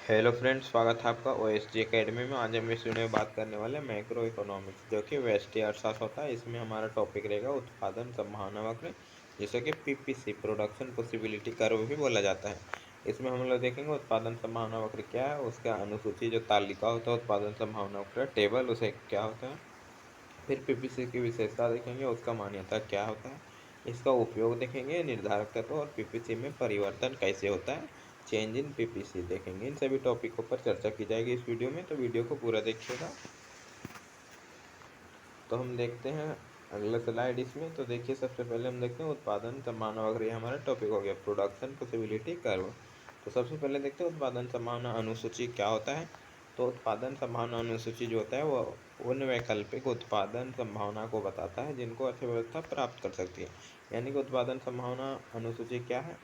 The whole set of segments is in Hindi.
हेलो फ्रेंड्स, स्वागत है आपका ओएसजी एकेडमी में। आज हम इस वीडियो में बात करने वाले हैं मैक्रो इकोनॉमिक्स, जो कि व्यष्टि अर्थशास्त्र होता है। इसमें हमारा टॉपिक रहेगा उत्पादन संभावना वक्र, जिसे कि पीपीसी प्रोडक्शन पॉसिबिलिटी कर्व भी बोला जाता है। इसमें हम लोग देखेंगे उत्पादन संभावना वक्र क्या है, उसका अनुसूची जो तालिका होता है उत्पादन संभावना वक्र टेबल, उसे क्या होता है। फिर पीपीसी की विशेषता देखेंगे, उसका मान्यता क्या होता है, इसका उपयोग देखेंगे, निर्धारक तत्व और पीपीसी में परिवर्तन कैसे होता है, चेंज इन पीपीसी देखेंगे। इन सभी टॉपिकों पर चर्चा की जाएगी इस वीडियो में, तो वीडियो को पूरा देखिएगा। तो हम देखते हैं अगला स्लाइड इसमें। तो देखिए, सबसे पहले हम देखते हैं उत्पादन संभावना वक्र, ये हमारा टॉपिक हो गया प्रोडक्शन पॉसिबिलिटी कर्व। तो सबसे पहले देखते हैं उत्पादन संभावना अनुसूची क्या होता है। तो उत्पादन संभावना अनुसूची जो होता है वो उन वैकल्पिक उत्पादन संभावना को बताता है जिनको अर्थव्यवस्था प्राप्त कर सकती है। यानी कि उत्पादन संभावना अनुसूची क्या है,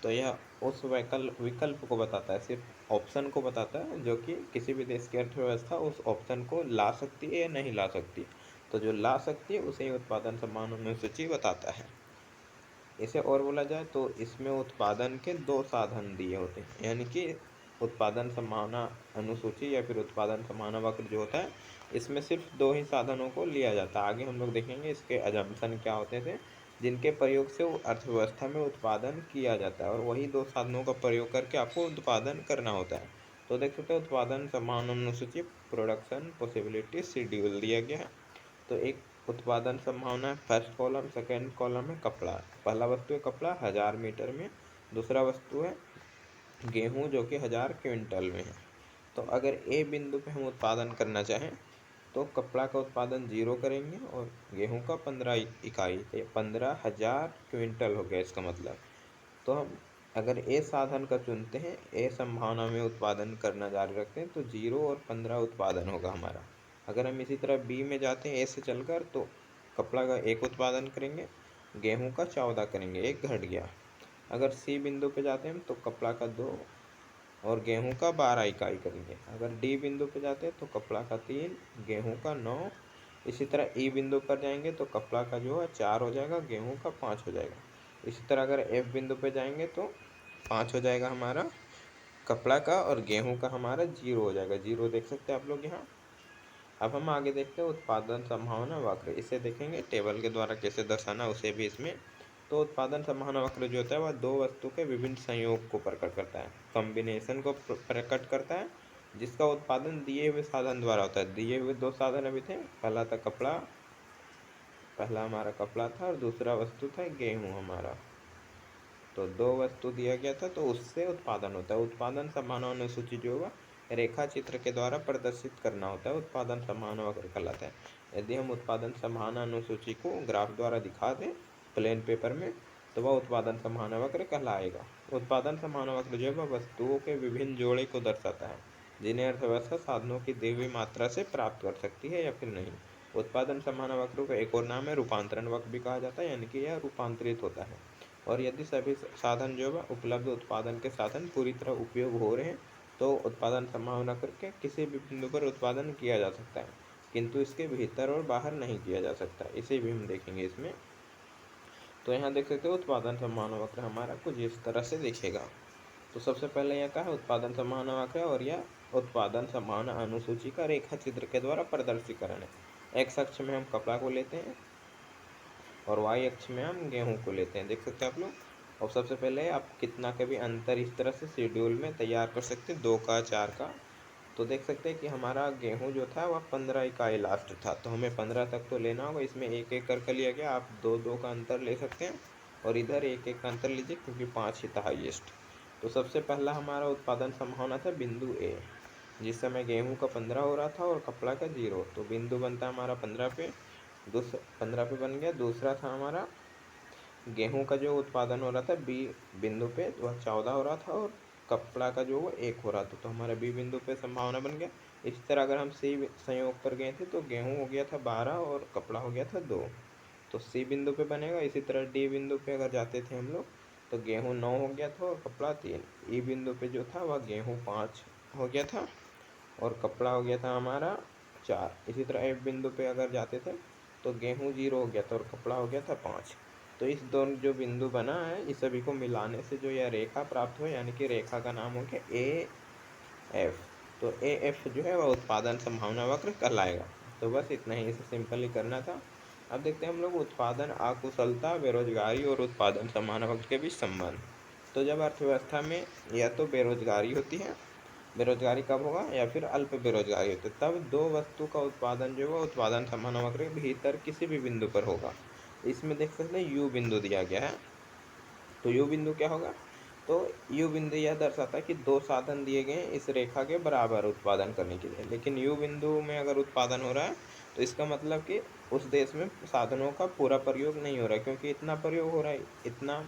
तो यह उस विकल्प को बताता है, सिर्फ ऑप्शन को बताता है, जो कि किसी भी देश की अर्थव्यवस्था उस ऑप्शन को ला सकती है या नहीं ला सकती। तो जो ला सकती है उसे ही उत्पादन संभावना अनुसूची बताता है। इसे और बोला जाए तो इसमें उत्पादन के दो साधन दिए होते हैं, यानी कि उत्पादन संभावना अनुसूची या फिर उत्पादन संभावना वक्र जो होता है, इसमें सिर्फ दो ही साधनों को लिया जाता है। आगे हम लोग देखेंगे इसके अजम्पशन क्या होते थे, जिनके प्रयोग से अर्थव्यवस्था में उत्पादन किया जाता है, और वही दो साधनों का प्रयोग करके आपको उत्पादन करना होता है। तो देख सकते हैं उत्पादन संभावना अनुसूची प्रोडक्शन पॉसिबिलिटी शेड्यूल दिया गया है। तो एक उत्पादन संभावना है, फर्स्ट कॉलम, सेकेंड कॉलम है कपड़ा। पहला वस्तु है कपड़ा 1000 मीटर में, दूसरा वस्तु है गेहूं जो कि 1000 क्विंटल में है। तो अगर ए बिंदु पे हम उत्पादन करना चाहें तो कपड़ा का उत्पादन 0 करेंगे और गेहूं का 15 इकाई, तो 15,000 क्विंटल हो गया इसका मतलब। तो हम अगर ए साधन का चुनते हैं, ए संभावना में उत्पादन करना जारी रखते हैं, तो 0 और 15 उत्पादन होगा हमारा। अगर हम इसी तरह बी में जाते हैं ए से चलकर, तो कपड़ा का 1 उत्पादन करेंगे, गेहूं का 14 करेंगे, 1 घट गया। अगर सी बिंदु पे जाते हैं तो कपड़ा का 2 और गेहूं का 12 इकाई करेंगे। अगर डी बिंदु पे जाते हैं तो कपड़ा का 3, गेहूं का 9। इसी तरह ई बिंदु पर जाएंगे तो कपड़ा का जो है 4 हो जाएगा, गेहूं का 5 हो जाएगा। इसी तरह अगर एफ बिंदु पे जाएंगे तो 5 हो जाएगा हमारा कपड़ा का, और गेहूं का हमारा 0 हो जाएगा। 0 देख सकते हैं आप लोग यहाँ। अब हम आगे देखते हैं उत्पादन संभावना वक्र, इसे देखेंगे टेबल के द्वारा कैसे दर्शाना उसे भी इसमें। तो उत्पादन संभावना वक्र जो होता है वह दो वस्तु के विभिन्न संयोग को प्रकट करता है, कॉम्बिनेशन को प्रकट करता है, जिसका उत्पादन दिए हुए साधन द्वारा होता है। दिए हुए दो साधन अभी थे, पहला हमारा कपड़ा था और दूसरा वस्तु था गेहूं हमारा। तो दो वस्तु दिया गया था, तो उससे उत्पादन होता है। उत्पादन संभावना अनुसूची जो होगा रेखा चित्र के द्वारा प्रदर्शित करना होता है, उत्पादन संभावना वक्र कहलाता है। यदि हम उत्पादन संभावना अनुसूची को ग्राफ द्वारा दिखा दें प्लेन पेपर में, तो वह उत्पादन संभावना वक्र कहलाएगा। उत्पादन संभावना वक्र जो है वह वस्तुओं के विभिन्न जोड़े को दर्शाता है, जिन्हें अर्थव्यवस्था साधनों की दी हुई मात्रा से प्राप्त कर सकती है या फिर नहीं। उत्पादन संभावना वक्र का एक और नाम है रूपांतरण वक्र भी कहा जाता है, यानी कि यह रूपांतरित होता है। और यदि सभी साधन जो है उपलब्ध उत्पादन के साधन पूरी तरह उपयोग हो रहे हैं, तो उत्पादन संभावना करके किसी भी बिंदु पर उत्पादन किया जा सकता है, किंतु इसके भीतर और बाहर नहीं किया जा सकता। इसे भी हम देखेंगे इसमें। तो यहाँ देख सकते हो उत्पादन संभावना वक्र हमारा कुछ इस तरह से दिखेगा। तो सबसे पहले यह क्या है, उत्पादन संभावना वक्र है, और यह उत्पादन संभावना अनुसूची का रेखा चित्र के द्वारा प्रदर्शीकरण है। एक्स अक्ष में हम कपड़ा को लेते हैं और वाई अक्ष में हम गेहूं को लेते हैं, देख सकते हैं आप लोग। और सबसे पहले आप कितना का भी अंतर इस तरह से शेड्यूल में तैयार कर सकते हैं, 2 का 4 का। तो देख सकते हैं कि हमारा गेहूं जो था वह 15 इकाई लास्ट था, तो हमें 15 तक तो लेना होगा। इसमें एक एक करके लिया गया, आप 2 का अंतर ले सकते हैं और इधर एक एक का अंतर लीजिए, क्योंकि 5 ही था हाइएस्ट। तो सबसे पहला हमारा उत्पादन संभावना था बिंदु ए, जिस समय गेहूं का 15 हो रहा था और कपड़ा का 0। तो बिंदु बनता है हमारा 15 पे, 15 पे बन गया। दूसरा था हमारा गेहूं का जो उत्पादन हो रहा था बी बिंदु पे, वह 14 हो रहा था, और कपड़ा का जो वो 1 हो रहा था, तो हमारा बी बिंदु पे संभावना बन गया। इसी तरह अगर हम सी संयोग पर गए थे तो गेहूं हो गया था 12 और कपड़ा हो गया था 2, तो सी बिंदु पे बनेगा। इसी तरह डी बिंदु पे अगर जाते थे हम लोग, तो गेहूं 9 हो गया था और कपड़ा 3। ई बिंदु पे जो था वह गेहूं 5 हो गया था और कपड़ा हो गया था हमारा 4। इसी तरह एफ बिंदु पे अगर जाते थे तो गेहूं 0 हो गया था और कपड़ा हो गया था 5। तो इस दोनों जो बिंदु बना है, इस सभी को मिलाने से जो यह रेखा प्राप्त हो, यानी कि रेखा का नाम हो गया ए एफ। तो ए एफ जो है वह उत्पादन संभावना वक्र कहलाएगा। तो बस इतना ही, इसे सिंपल ही करना था। अब देखते हैं हम लोग उत्पादन अकुशलता, बेरोजगारी और उत्पादन संभावना वक्र के बीच संबंध। तो जब अर्थव्यवस्था में या तो बेरोजगारी होती है, बेरोजगारी कब होगा, या फिर अल्प बेरोजगारी होती है, तब दो वस्तु का उत्पादन जो है उत्पादन संभावना वक्र के भीतर किसी भी बिंदु पर होगा। इसमें देख सकते हैं यू बिंदु दिया गया है। तो यू बिंदु क्या होगा, तो यू बिंदु यह दर्शाता है कि दो साधन दिए गए हैं इस रेखा के बराबर उत्पादन करने के लिए, लेकिन यू बिंदु में अगर उत्पादन हो रहा है तो इसका मतलब कि उस देश में साधनों का पूरा प्रयोग नहीं हो रहा है, क्योंकि इतना प्रयोग हो रहा है, इतना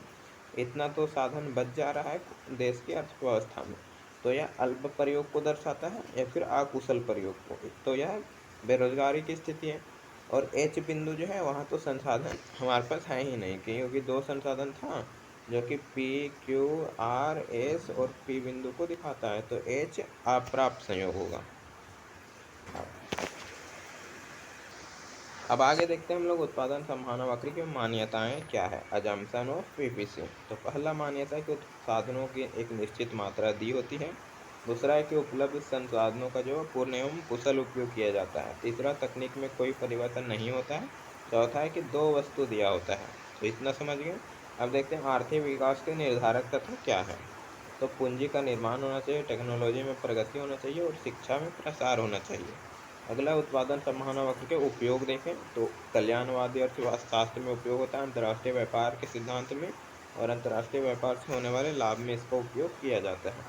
इतना तो साधन बच जा रहा है देश की अर्थव्यवस्था में। तो यह अल्प प्रयोग को दर्शाता है या फिर अकुशल प्रयोग को। तो यह बेरोजगारी की स्थिति है। और एच बिंदु जो है वहाँ तो संसाधन हमारे पास है ही नहीं, क्योंकि दो संसाधन था जो कि पी क्यू आर एस और पी बिंदु को दिखाता है। तो एच अप्राप्त संयोग होगा। अब आगे देखते हैं हम लोग उत्पादन संभावना वक्र की मान्यताएं क्या है। Assumption of PPC. तो पहला मान्यता है कि साधनों की एक निश्चित मात्रा दी होती है। दूसरा है कि उपलब्ध संसाधनों का जो पूर्ण एवं कुशल उपयोग किया जाता है। तीसरा, तकनीक में कोई परिवर्तन नहीं होता है। चौथा है कि दो वस्तु दिया होता है। तो इतना समझ गए। अब देखते हैं आर्थिक विकास के निर्धारक तत्व क्या है। तो पूंजी का निर्माण होना चाहिए, टेक्नोलॉजी में प्रगति होना चाहिए और शिक्षा में प्रसार होना चाहिए। अगला उत्पादन संभावना वक्र के उपयोग देखें। तो कल्याणवादी अर्थशास्त्र में उपयोग होता है, अंतर्राष्ट्रीय व्यापार के सिद्धांत में और अंतर्राष्ट्रीय व्यापार से होने वाले लाभ में इसका उपयोग किया जाता है।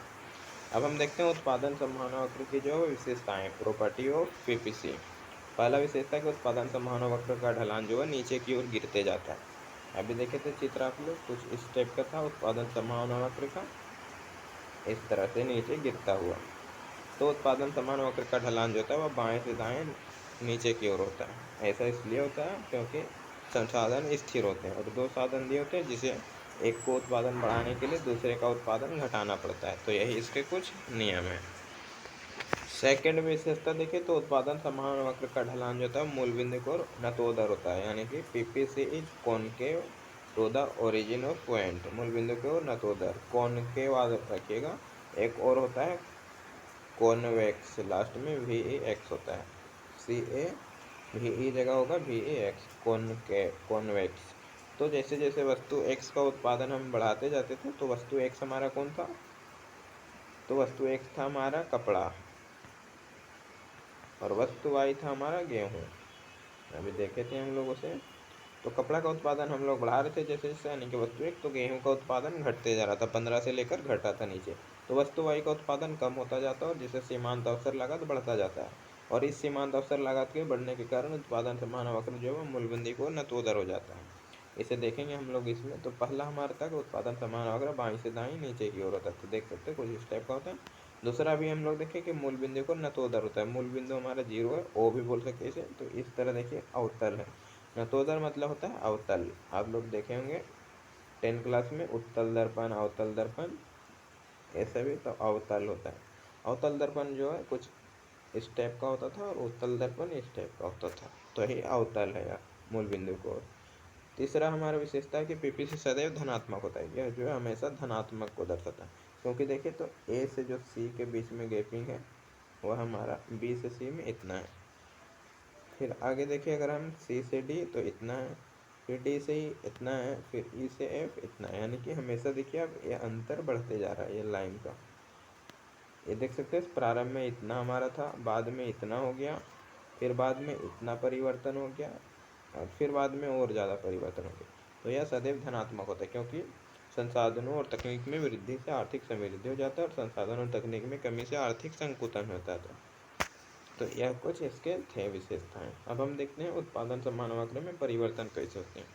अब हम देखते हैं उत्पादन संभावना वक्र की जो विशेषताएं, प्रॉपर्टी ऑफ पीपीसी। पहला विशेषता है कि उत्पादन संभावना वक्र का ढलान जो है नीचे की ओर गिरते जाता है। अभी देखे थे चित्र आप लोग, कुछ इस टाइप का था उत्पादन संभावना वक्र का, इस तरह से नीचे गिरता हुआ। तो उत्पादन संभावना वक्र का ढलान जो होता है वह बाएं से दाएं नीचे की ओर होता है। ऐसा इसलिए होता है क्योंकि संसाधन स्थिर होते हैं और दो साधन दिए होते हैं, जिसे एक को उत्पादन बढ़ाने के लिए दूसरे का उत्पादन घटाना पड़ता है। तो यही इसके कुछ नियम है। सेकंड विशेषता देखिए तो उत्पादन संभावना वक्र का ढलान जो होता है मूल बिंदु को नतोदर होता है, यानी कि PPC is concave to the origin of point. मूल बिंदु को नतोदर, कॉनकेव रखिएगा। एक और होता है कॉन्वेक्स, लास्ट में वी ए एक्स होता है, सी ए वी ई जगह होगा वी ए एक्स, कॉन्वेक्स। तो जैसे जैसे वस्तु एक्स का उत्पादन हम बढ़ाते जाते थे तो वस्तु एक्स हमारा कौन था, तो वस्तु एक्स था हमारा कपड़ा और वस्तु वाई था हमारा गेहूँ। अभी देखे थे हम लोग उसे। तो कपड़ा का उत्पादन हम लोग बढ़ा रहे थे जैसे जैसे, यानी कि वस्तु एक, तो गेहूं का उत्पादन घटते जा रहा था, 15 से लेकर घट रहा था नीचे। तो वस्तु वाई का उत्पादन कम होता जाता है और जिससे सीमांत अवसर लागत बढ़ता जाता है। और इस सीमांत अवसर लागत के बढ़ने के कारण उत्पादन संभावना वक्र जो है मूलबिंदी को नतोदर हो जाता है। इसे देखेंगे हम लोग इसमें। तो पहला हमारा था कि उत्पादन संभावना वक्र बाईं से दाईं नीचे की ओर होता है, तो देख सकते हैं कुछ इस टाइप का होता है। दूसरा भी हम लोग देखें कि मूल बिंदु को नतोदर होता है, मूल बिंदु हमारा जीरो है, ओ भी बोल सकते हैं इसे। तो इस तरह देखिए अवतल है। नतोदर मतलब होता है अवतल। आप लोग देखे होंगे 10 क्लास में उत्तल दर्पण, अवतल दर्पण, ऐसा भी तो अवतल होता है। अवतल दर्पण जो है कुछ इस टाइप का होता था और उत्तल दर्पण इस टाइप का होता था। तो यही अवतल है यार मूल बिंदु को। तीसरा हमारा विशेषता है कि पीपीसी सदैव धनात्मक होता है। यह जो है हमेशा धनात्मक को दर्शाता है, क्योंकि देखिए तो ए से जो सी के बीच में गैपिंग है वह हमारा बी से सी में इतना है। फिर आगे देखिए अगर हम सी से डी तो इतना है, फिर डी से ई इतना है, फिर ई से एफ इतना है, यानी कि हमेशा देखिए अब ये अंतर बढ़ते जा रहा है ये लाइन का। ये देख सकते हैं प्रारंभ में इतना हमारा था, बाद में इतना हो गया, फिर बाद में इतना परिवर्तन हो गया और फिर बाद में और ज़्यादा परिवर्तन हो गया। तो यह सदैव धनात्मक होता है, क्योंकि संसाधनों और तकनीक में वृद्धि से आर्थिक समृद्धि हो जाता है और संसाधनों और तकनीक में कमी से आर्थिक संकुचन होता है। तो यह कुछ इसके थे विशेषताएं। अब हम देखते हैं उत्पादन संभावना वक्र में परिवर्तन कैसे होते हैं।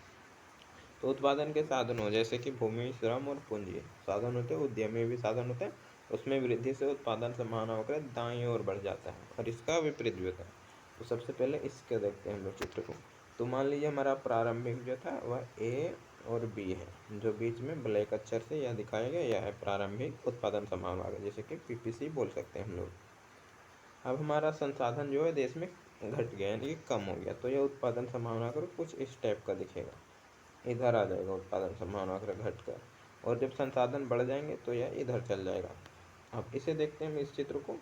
तो उत्पादन के साधनों जैसे कि भूमि, श्रम और पूंजी साधन होते हैं, उद्यम में भी साधन होते हैं, उसमें वृद्धि से उत्पादन संभावना वक्र दाईं ओर बढ़ जाता है और इसका विपरीत भी होता है। तो सबसे पहले इसके देखते हैं हम लोग चित्र को। तो मान लीजिए हमारा प्रारंभिक जो था वह ए और बी है, जो बीच में ब्लैक अक्षर से यह दिखाया गया, यह है प्रारंभिक उत्पादन संभावना वक्र, जैसे कि पीपीसी बोल सकते हैं हम लोग। अब हमारा संसाधन जो है देश में घट गया, यानी कि कम हो गया, तो यह उत्पादन संभावना वक्र कुछ इस टाइप का दिखेगा, इधर आ जाएगा उत्पादन संभावना वक्र घट कर। और जब संसाधन बढ़ जाएंगे तो यह इधर चल जाएगा। अब इसे देखते हैं हम इस चित्र को।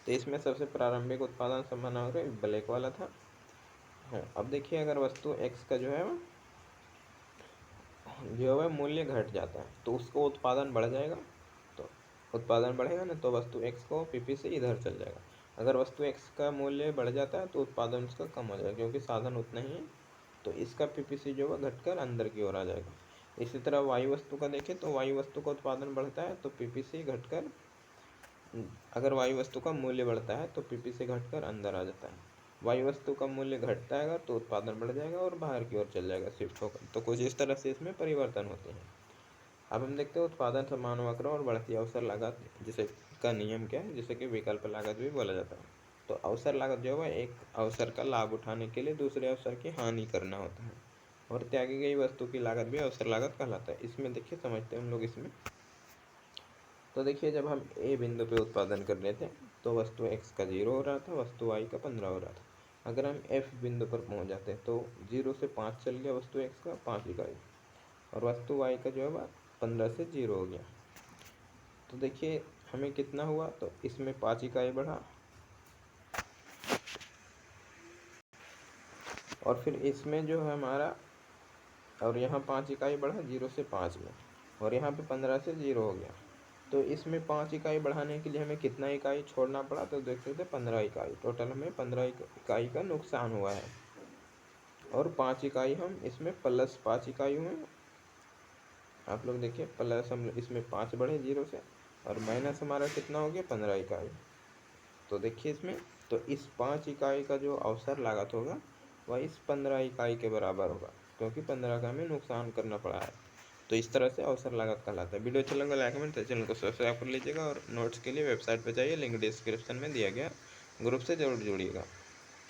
तो इसमें सबसे प्रारंभिक उत्पादन संभावना ब्लैक वाला था। हाँ, अब देखिए अगर वस्तु x का जो है मूल्य घट जाता है तो उसको उत्पादन बढ़ जाएगा। तो उत्पादन बढ़ेगा ना तो वस्तु x को पीपी से इधर चल जाएगा। अगर वस्तु x का मूल्य बढ़ जाता है तो उत्पादन उसका कम हो जाएगा क्योंकि साधन उतना ही है। तो इसका पीपीसी जो है घटकर अंदर की ओर आ जाएगा। इसी तरह वायु वस्तु का देखें तो वायु वस्तु का उत्पादन बढ़ता है तो पीपीसी घटकर, अगर वायु वस्तु का मूल्य बढ़ता है तो पीपीसी घटकर अंदर आ जाता है। वायु वस्तु का मूल्य घटता है अगर तो उत्पादन बढ़ जाएगा और बाहर की ओर चल जाएगा, शिफ्ट होकर। तो कुछ इस तरह से इसमें परिवर्तन होते हैं। अब हम देखते हैं उत्पादन समान वक्र और बढ़ती अवसर लागत जिसे का नियम क्या है, जिसे कि विकल्प लागत भी बोला जाता है। तो अवसर लागत जो है एक अवसर का लाभ उठाने के लिए दूसरे अवसर की हानि करना होता है, और त्यागी गई वस्तु की लागत भी अवसर लागत कहलाता है। इसमें देखिए समझते हैं हम लोग इसमें। तो देखिए जब हम ए बिंदु पे उत्पादन कर रहे थे तो वस्तु x का 0 हो रहा था, वस्तु y का 15 हो रहा था। अगर हम f बिंदु पर पहुंच जाते तो 0 से 5 चल गया वस्तु x का 5 इकाई, और वस्तु y का जो है 15 से 0 हो गया। तो देखिए हमें कितना हुआ, तो इसमें 5 इकाई बढ़ा, और फिर इसमें जो है हमारा, और यहाँ 5 इकाई बढ़ा 0 से 5 में, और यहाँ पे 15 से 0 हो गया। तो इसमें 5 इकाई बढ़ाने के लिए हमें कितना इकाई छोड़ना पड़ा, तो देख सकते 15 इकाई। टोटल हमें 15 इकाई का नुकसान हुआ है, और 5 इकाई हम इसमें प्लस 5 इकाई हुए। आप लोग देखिए प्लस हम इसमें 5 बढ़े 0 से, और माइनस हमारा कितना हो गया 15 इकाई। तो देखिए इसमें, तो इस 5 इकाई का जो अवसर लागत होगा वह इस 15 इकाई के बराबर होगा, क्योंकि 15 का हमें नुकसान करना पड़ा है। तो इस तरह से अवसर लागत कहलाता है। वीडियो अच्छा लगा लाइक कमेंट, चैनल को सब्सक्राइब कर लीजिएगा, और नोट्स के लिए वेबसाइट पर जाइए, लिंक डिस्क्रिप्शन में दिया गया। ग्रुप से जरूर जुड़िएगा।